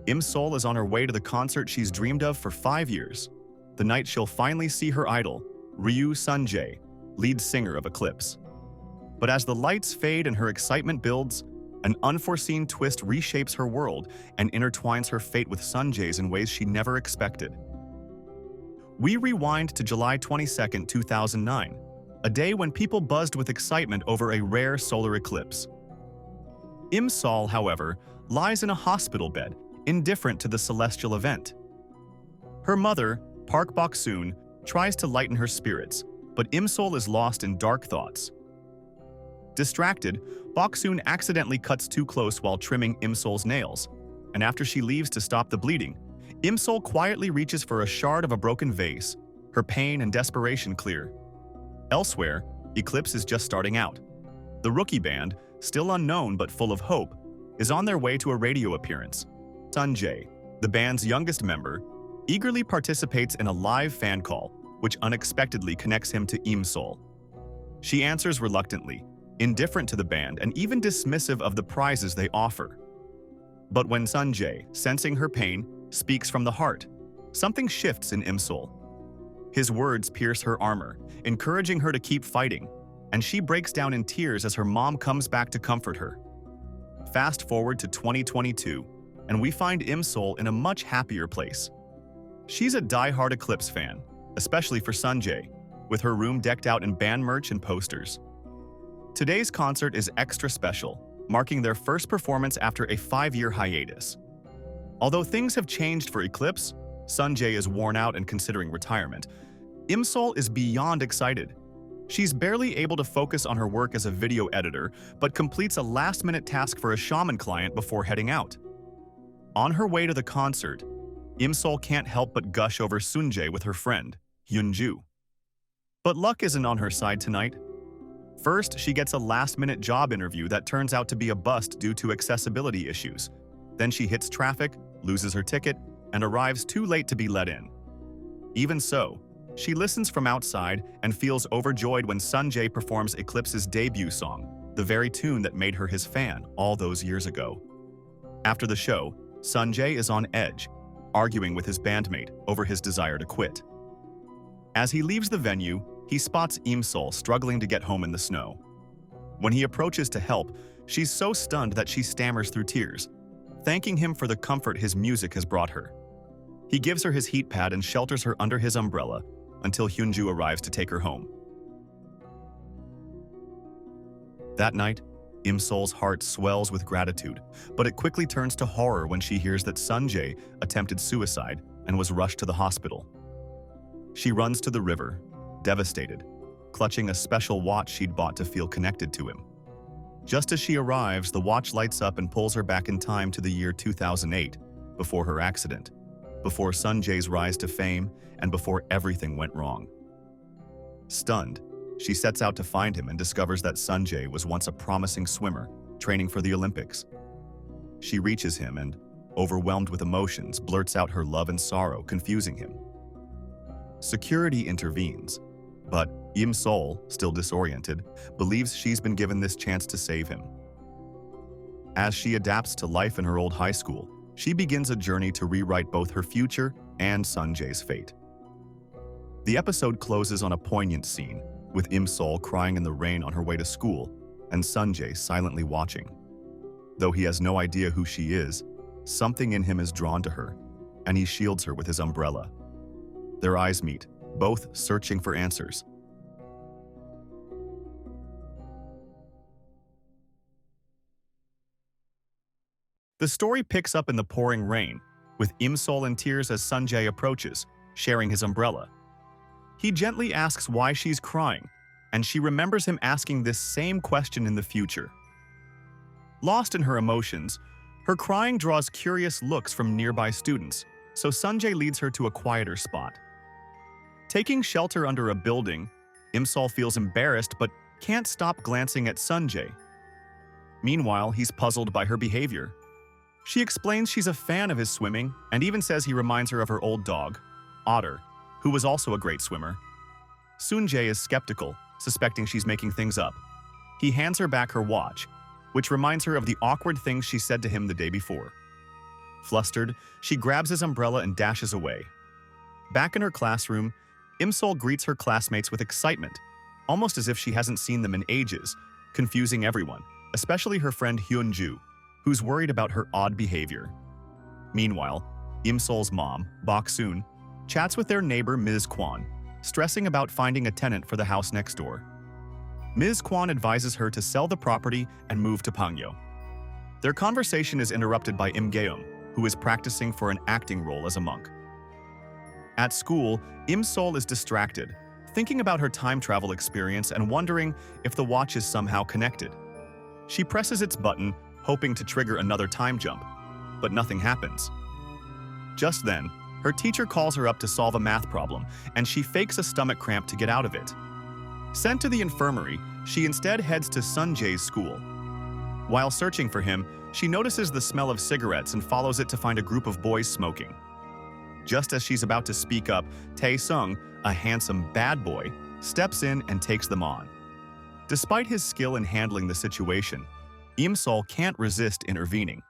Im-sol is on her way to the concert she's dreamed of for 5 years, the night she'll finally see her idol, Sunjay, lead singer of Eclipse. But as the lights fade and her excitement builds, an unforeseen twist reshapes her world and intertwines her fate with Sunjay's in ways she never expected. We rewind to July 22, 2009, a day when people buzzed with excitement over a rare solar eclipse. Im-sol, however, lies in a hospital bed, indifferent to the celestial event. Her mother, Park Bok-soon, tries to lighten her spirits, but Im-sol is lost in dark thoughts. Distracted, Bok-soon accidentally cuts too close while trimming Im-sol's nails, and after she leaves to stop the bleeding, Im-sol quietly reaches for a shard of a broken vase, her pain and desperation clear. Elsewhere, Eclipse is just starting out. The rookie band, still unknown but full of hope, is on their way to a radio appearance. Sunjay, the band's youngest member, eagerly participates in a live fan call, which unexpectedly connects him to Im-sol. She answers reluctantly, indifferent to the band and even dismissive of the prizes they offer. But when Sunjay, sensing her pain, speaks from the heart, something shifts in Im-sol. His words pierce her armor, encouraging her to keep fighting, and she breaks down in tears as her mom comes back to comfort her. Fast forward to 2022, and we find Im-sol in a much happier place. She's a die-hard Eclipse fan, especially for Sunjay, with her room decked out in band merch and posters. Today's concert is extra special, marking their first performance after a 5-year hiatus. Although things have changed for Eclipse, Sunjay is worn out and considering retirement, Im-sol is beyond excited. She's barely able to focus on her work as a video editor, but completes a last-minute task for a shaman client before heading out. On her way to the concert, Im-sol can't help but gush over Sunjay with her friend, Hyunju. But luck isn't on her side tonight. First, she gets a last-minute job interview that turns out to be a bust due to accessibility issues. Then she hits traffic, loses her ticket, and arrives too late to be let in. Even so, she listens from outside and feels overjoyed when Sunjay performs Eclipse's debut song, the very tune that made her his fan all those years ago. After the show, Sunjay is on edge, arguing with his bandmate over his desire to quit. As he leaves the venue, he spots Im-sol struggling to get home in the snow. When he approaches to help, she's so stunned that she stammers through tears, thanking him for the comfort his music has brought her. He gives her his heat pad and shelters her under his umbrella until Hyunju arrives to take her home. That night, Im-sol's heart swells with gratitude, but it quickly turns to horror when she hears that Sunjay attempted suicide and was rushed to the hospital. She runs to the river, devastated, clutching a special watch she'd bought to feel connected to him. Just as she arrives, the watch lights up and pulls her back in time to the year 2008, before her accident, before Sunjay's rise to fame, and before everything went wrong. Stunned, she sets out to find him and discovers that Sunjay was once a promising swimmer, training for the Olympics. She reaches him and, overwhelmed with emotions, blurts out her love and sorrow, confusing him. Security intervenes, but Im-sol, still disoriented, believes she's been given this chance to save him. As she adapts to life in her old high school, she begins a journey to rewrite both her future and Sunjay's fate. The episode closes on a poignant scene, with Im-sol crying in the rain on her way to school and Sunjay silently watching. Though he has no idea who she is, something in him is drawn to her, and he shields her with his umbrella. Their eyes meet, both searching for answers. The story picks up in the pouring rain, with Im-sol in tears as Sunjay approaches, sharing his umbrella. He gently asks why she's crying, and she remembers him asking this same question in the future. Lost in her emotions, her crying draws curious looks from nearby students, so Sunjay leads her to a quieter spot. Taking shelter under a building, Im-sol feels embarrassed but can't stop glancing at Sunjay. Meanwhile, he's puzzled by her behavior. She explains she's a fan of his swimming and even says he reminds her of her old dog, Otter, who was also a great swimmer. Sunjay is skeptical, suspecting she's making things up. He hands her back her watch, which reminds her of the awkward things she said to him the day before. Flustered, she grabs his umbrella and dashes away. Back in her classroom, Im-sol greets her classmates with excitement, almost as if she hasn't seen them in ages, confusing everyone, especially her friend Hyun-ju, who's worried about her odd behavior. Meanwhile, Im-sol's mom, Bok-soon, chats with their neighbor Ms. Kwon, stressing about finding a tenant for the house next door. Ms. Kwon advises her to sell the property and move to Pangyo. Their conversation is interrupted by Im Geum, who is practicing for an acting role as a monk. At school, Im-sol is distracted, thinking about her time travel experience and wondering if the watch is somehow connected. She presses its button, hoping to trigger another time jump, but nothing happens. Just then, her teacher calls her up to solve a math problem, and she fakes a stomach cramp to get out of it. Sent to the infirmary, she instead heads to Sunjay's school. While searching for him, she notices the smell of cigarettes and follows it to find a group of boys smoking. Just as she's about to speak up, Tae-sung, a handsome bad boy, steps in and takes them on. Despite his skill in handling the situation, Im-sol can't resist intervening.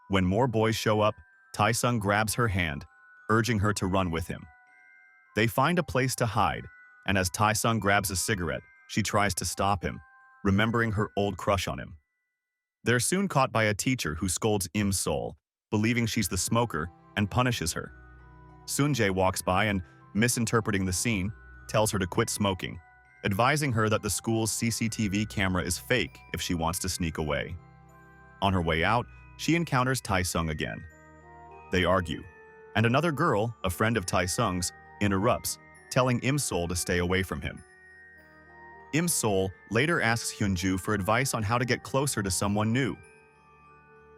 When more boys show up, Tae-sung grabs her hand, urging her to run with him. They find a place to hide, and as Tae-sung grabs a cigarette, she tries to stop him, remembering her old crush on him. They're soon caught by a teacher who scolds Im-sol, believing she's the smoker, and punishes her. Sunjay walks by and, misinterpreting the scene, tells her to quit smoking, advising her that the school's CCTV camera is fake if she wants to sneak away. On her way out, she encounters Tae-sung again. They argue, and another girl, a friend of Tae-sung's, interrupts, telling Im-sol to stay away from him. Im-sol later asks Hyun-ju for advice on how to get closer to someone new.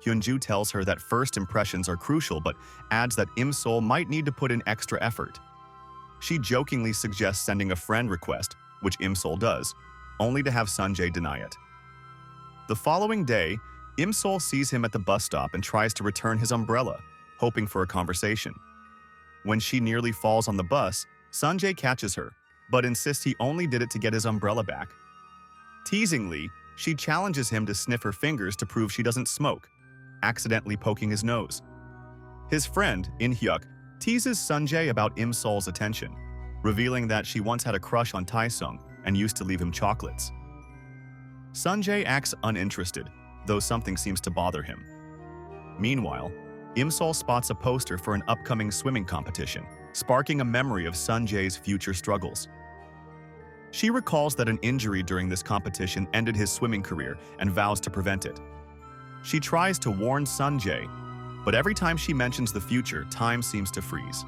Hyun-ju tells her that first impressions are crucial but adds that Im-sol might need to put in extra effort. She jokingly suggests sending a friend request, which Im-sol does, only to have Sunjay deny it. The following day, Im-sol sees him at the bus stop and tries to return his umbrella, hoping for a conversation. When she nearly falls on the bus, Sunjay catches her, but insists he only did it to get his umbrella back. Teasingly, she challenges him to sniff her fingers to prove she doesn't smoke, accidentally poking his nose. His friend, In-hyuk, teases Sunjay about Im-sol's attention, revealing that she once had a crush on Tae-sung and used to leave him chocolates. Sunjay acts uninterested, though something seems to bother him. Meanwhile, Im-sol spots a poster for an upcoming swimming competition, sparking a memory of Sunjay's future struggles. She recalls that an injury during this competition ended his swimming career and vows to prevent it. She tries to warn Sunjay, but every time she mentions the future, time seems to freeze.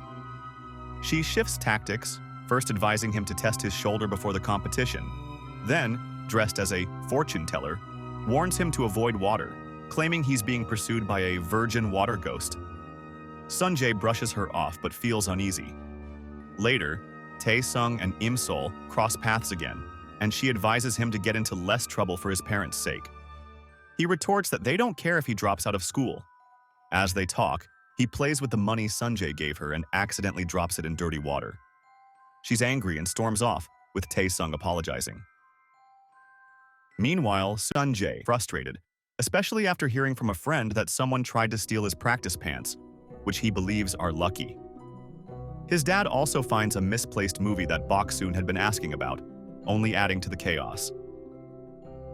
She shifts tactics, first advising him to test his shoulder before the competition, then, dressed as a fortune teller, warns him to avoid water, claiming he's being pursued by a virgin water ghost. Sunjay brushes her off but feels uneasy. Later, Tae-sung and Im-sol cross paths again, and she advises him to get into less trouble for his parents' sake. He retorts that they don't care if he drops out of school. As they talk, he plays with the money Sunjay gave her and accidentally drops it in dirty water. She's angry and storms off, with Tae-sung apologizing. Meanwhile, Sunjay, frustrated, especially after hearing from a friend that someone tried to steal his practice pants, which he believes are lucky. His dad also finds a misplaced movie that Bok-soon had been asking about, only adding to the chaos.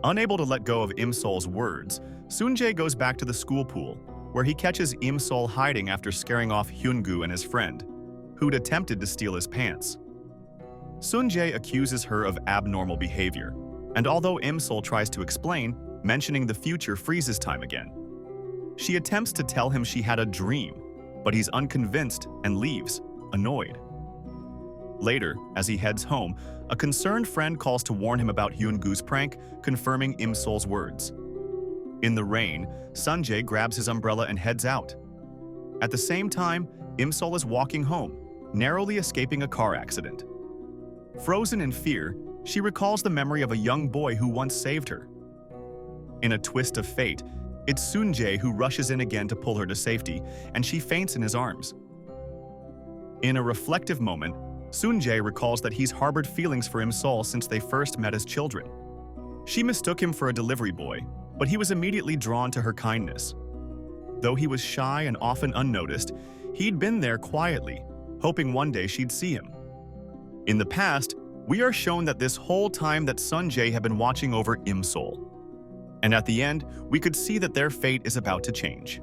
Unable to let go of Im-sol's words, Sunjay goes back to the school pool, where he catches Im-sol hiding after scaring off Hyun-gu and his friend, who'd attempted to steal his pants. Sunjay accuses her of abnormal behavior, and although Im-sol tries to explain, mentioning the future freezes time again. She attempts to tell him she had a dream, but he's unconvinced and leaves, annoyed. Later, as he heads home, a concerned friend calls to warn him about Hyun-gu's prank, confirming Im-sol's words. In the rain, Sunjay grabs his umbrella and heads out. At the same time, Im-sol is walking home, narrowly escaping a car accident. Frozen in fear, she recalls the memory of a young boy who once saved her. In a twist of fate, it's Sunjay who rushes in again to pull her to safety, and she faints in his arms. In a reflective moment, Sunjay recalls that he's harbored feelings for Im-sol since they first met as children. She mistook him for a delivery boy, but he was immediately drawn to her kindness. Though he was shy and often unnoticed, he'd been there quietly, hoping one day she'd see him. In the past, we are shown that this whole time that Sunjay had been watching over Imsol. And at the end, we could see that their fate is about to change.